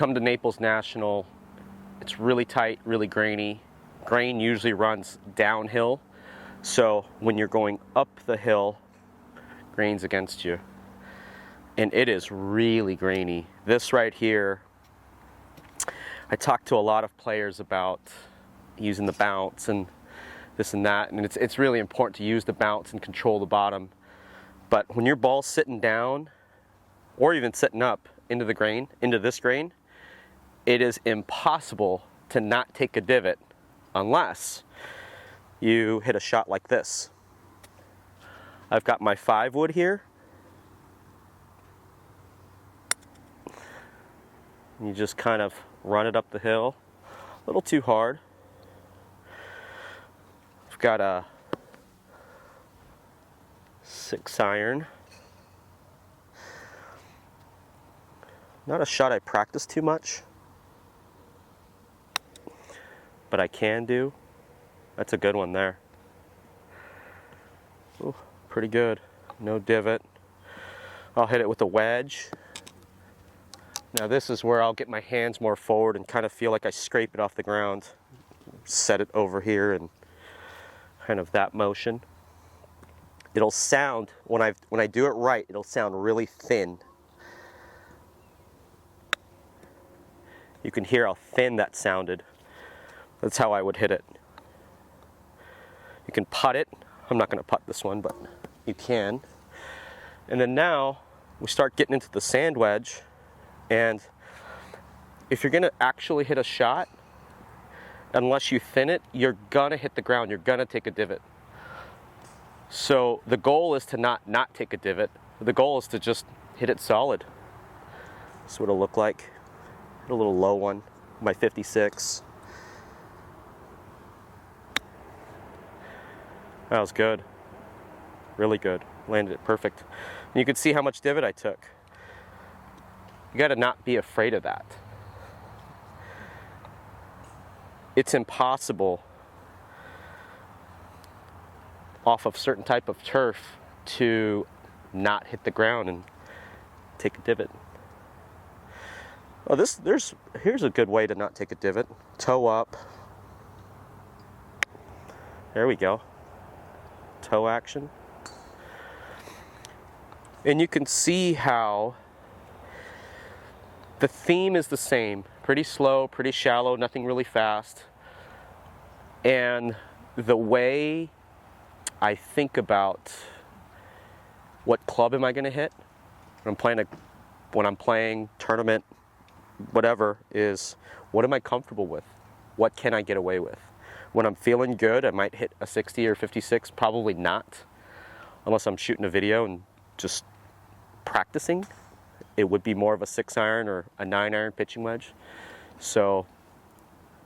come to Naples National, it's really tight, really grainy. Grain usually runs downhill, so when you're going up the hill, grain's against you. And it is really grainy. This right here, I talked to a lot of players about using the bounce and this and that, and it's really important to use the bounce and control the bottom. But when your ball's sitting down, or even sitting up into the grain, into this grain, it is impossible to not take a divot unless you hit a shot like this. I've got my 5-wood here. You just kind of run it up the hill, a little too hard. I've got a 6-iron. Not a shot I practice too much, but I can do. That's a good one there. Ooh, pretty good. No divot. I'll hit it with a wedge. Now this is where I'll get my hands more forward and kind of feel like I scrape it off the ground. Set it over here and kind of that motion. It'll sound, when I do it right, it'll sound really thin. You can hear how thin that sounded. That's how I would hit it. You can putt it. I'm not going to putt this one, but you can. And then now we start getting into the sand wedge. And if you're going to actually hit a shot, unless you thin it, you're going to hit the ground. You're going to take a divot. So the goal is to not take a divot. The goal is to just hit it solid. That's what it'll look like. Hit a little low one, my 56. That was good. Really good. Landed it perfect. And you can see how much divot I took. You got to not be afraid of that. It's impossible off of certain type of turf to not hit the ground and take a divot. Oh, here's a good way to not take a divot. Toe up. There we go. Toe action. And you can see how the theme is the same. Pretty slow, pretty shallow, nothing really fast. And the way I think about what club am I going to hit when I'm playing tournament, whatever, is what am I comfortable with? What can I get away with? When I'm feeling good, I might hit a 60 or 56, probably not, unless I'm shooting a video and just practicing. It would be more of a 6-iron or a 9-iron pitching wedge. So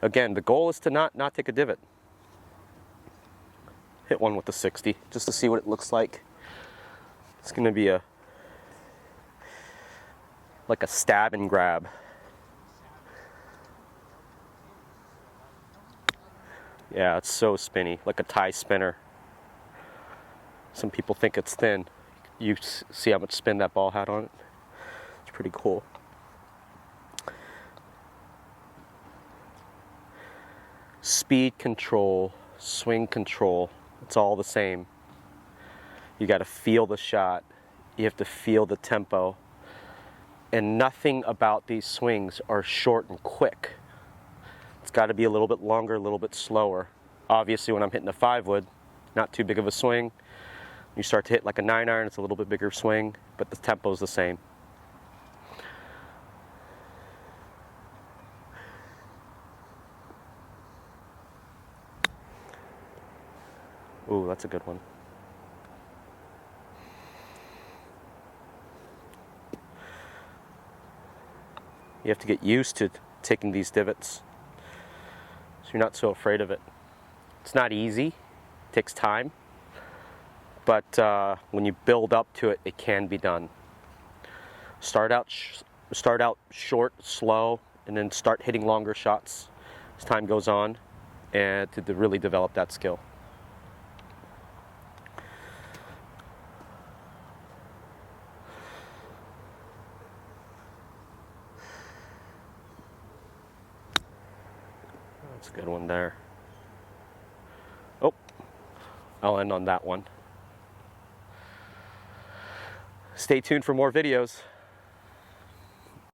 again, the goal is to not take a divot. Hit one with the 60 just to see what it looks like. It's going to be like a stab and grab. Yeah, it's so spinny, like a tie spinner. Some people think it's thin. You see how much spin that ball had on it? It's pretty cool. Speed control, swing control, it's all the same. You got to feel the shot. You have to feel the tempo. And nothing about these swings are short and quick. It's got to be a little bit longer, a little bit slower. Obviously, when I'm hitting a 5-wood, not too big of a swing. You start to hit like a 9-iron, it's a little bit bigger swing, but the tempo is the same. Ooh, that's a good one. You have to get used to taking these divots, so you're not so afraid of it. It's not easy, it takes time, but when you build up to it, it can be done. Start out short, slow, and then start hitting longer shots as time goes on, and to really develop that skill. That's a good one there. Oh, I'll end on that one. Stay tuned for more videos.